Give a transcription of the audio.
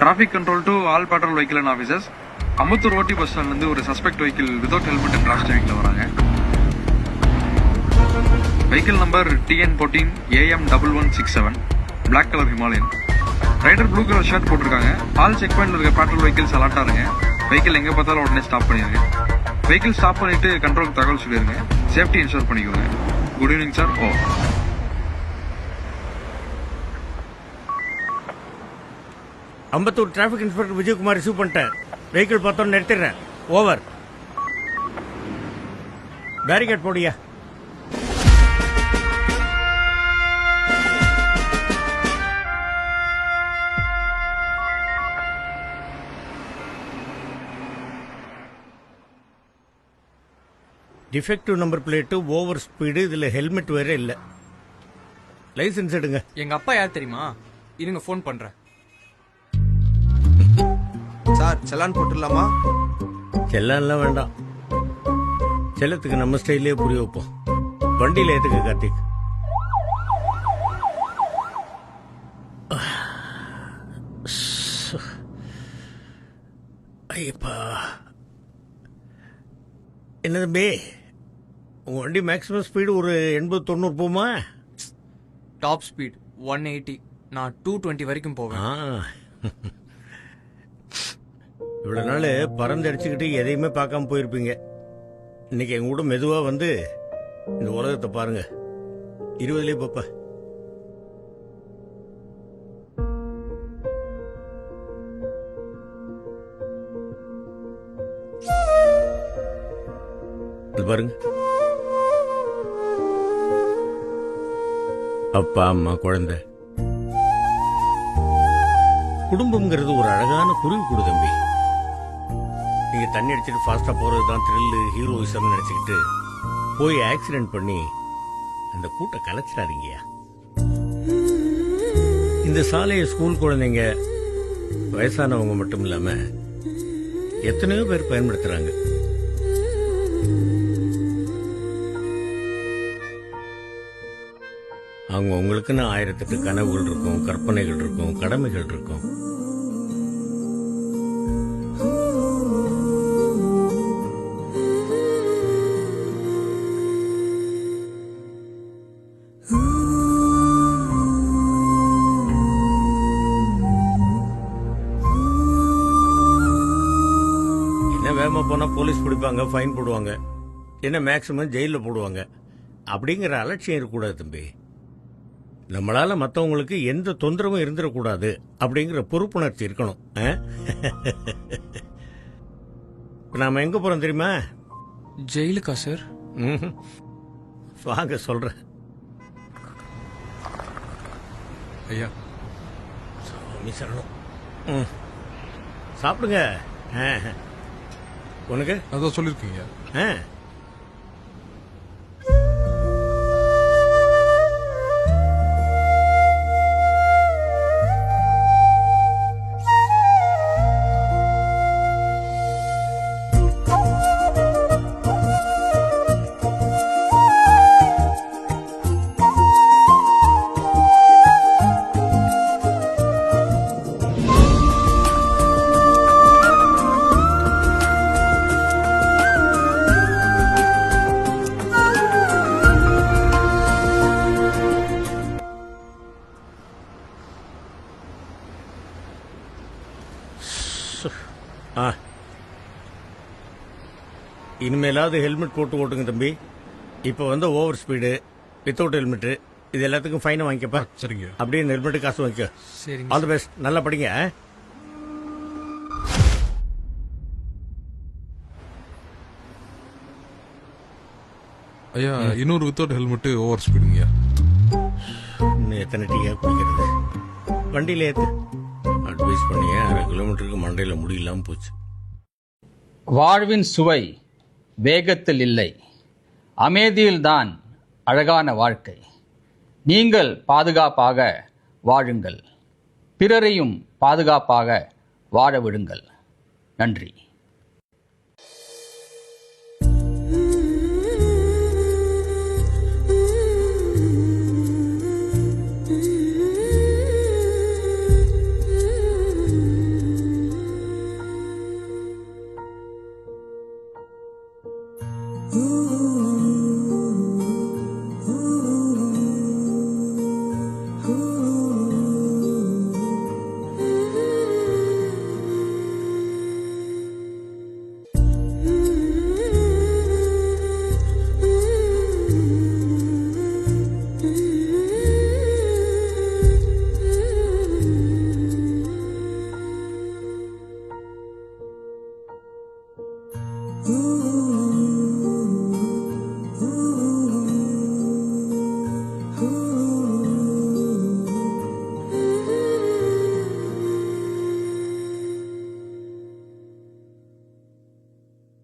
Traffic control to all patrol vehicle and officers. Ambattur OT bus ஸ்டாண்ட்லேருந்து ஒரு suspect vehicle without helmet and cross டிரைவிங்கில் வராங்க. Vehicle number TN14 AM1167, black colour Himalayan. Rider blue colour shirt போட்டிருக்காங்க. All check பாயிண்ட்ல இருக்க patrol vehicles அலர்ட்டா இருங்க. Vehicle எங்கே பார்த்தாலும் உடனே ஸ்டாப் பண்ணிடுங்க. வெஹிக்கிள் ஸ்டாப் பண்ணிட்டு கண்ட்ரோலுக்கு தகவல் சொல்லிடுங்க. சேஃப்டி இன்ஷூர் பண்ணிக்கோங்க. Good evening sir. Ambattur traffic inspector Vijayakumar receive பண்ணிட்டேன். வெஹிக்கிள் பார்த்தோன்னு நிறுத்திடுறேன். ஓவர். பேரிகேட் போடியா. Defective number plate, over speed, இதுல ஹெல்மெட் வேற இல்ல. லைசன்ஸ் எடுங்க. எங்க அப்பா யார் தெரியுமா? இருங்க போன் பண்றேன். சார் செலான் போட்டுடலாமா? செல்லான்லாம் வேண்டாம். செல்லத்துக்கு நம்ம ஸ்டைலே புரிய வைப்போம். வண்டியில ஏத்துக்க கார்த்திக். ஐயப்பா, என்ன தம்பி, உங்க வண்டி மேக்ஸிமம் ஸ்பீடு ஒரு 80-90 போமா? Top speed 180. நான் 220 வரைக்கும் போவேன். இவ்வளவு நாள் பறந்து அடிச்சுக்கிட்டு எதையுமே பார்க்காம போயிருப்பீங்க. இன்னைக்கு எங்க கூட மெதுவா வந்து இந்த உலகத்தை பாருங்க. 20லயே பாப்பா. பாருங்க, அப்பா அம்மா குழந்தை. குடும்பம்ங்கிறது ஒரு அழகான குருவி கூடு தம்பி. நீங்க தண்ணி அடிச்சுட்டு ஃபாஸ்டா போறதுதான் த்ரில்லு, ஹீரோயிசம் நினைச்சுக்கிட்டு போய் ஆக்சிடென்ட் பண்ணி அந்த கூட்ட கலைச்சிடாதீங்கயா. இந்த சாலையை ஸ்கூல் குழந்தைங்க, வயசானவங்க மட்டும் இல்லாம எத்தனையோ பேர் பயன்படுத்துறாங்க. அவங்க உங்களுக்குன்னு 1008 கனவுகள் இருக்கும், கற்பனைகள் இருக்கும், கடமைகள் இருக்கும். என்ன வேகமா போனா போலீஸ் பிடிப்பாங்க, ஃபைன் போடுவாங்க. என்ன மேக்சிமம் ஜெயில போடுவாங்க. அப்படிங்கிற அலட்சியம் இருக்கக்கூடாது தம்பி. நம்மளால மற்றவங்களுக்கு எந்த தொந்தரவும் இருந்துடக்கூடாது அப்படிங்கிற பொறுப்புணர்ச்சி இருக்கணும். நாம எங்க போறோம் தெரியுமா? ஜெயிலுக்கா சார்? வாங்க சொல்றேன். ஐயா சாமி சரணம். சாப்பிடுங்க. உனக்கு அதான் சொல்லிருக்கீங்க. இனிமேலாவது ஹெல்மெட் போட்டு ஓட்டுங்க தம்பி. இப்போ வந்து ஓவர் ஸ்பீடு, வித்தவுட் ஹெல்மெட், இது எல்லாத்துக்கும் ஃபைனை வாங்கிக்கப்பா. சரிங்க. அப்படியே ஹெல்மெட்டு காசு வாங்கிக்க. சரிங்க. All the best. நல்லா படிங்க. ஐயா இன்னொரு வித்தவுட் ஹெல்மெட் ஓவர் ஸ்பீடுங்கய்யா. இன்னும் எத்தனை டீயா குடிக்கிறது? வண்டியில ஏத்து. அட்வைஸ் பண்ணியே 1/2 கிலோமீட்டருக்கு மண்டையில் முடியலாம போச்சு. வாழ்வின் சுவை வேகத்தில் இல்லை, அமைதியில்தான் அழகான வாழ்க்கை. நீங்கள் பாதுகாப்பாக வாழுங்கள், பிறரையும் பாதுகாப்பாக வாழ விடுங்கள். நன்றி.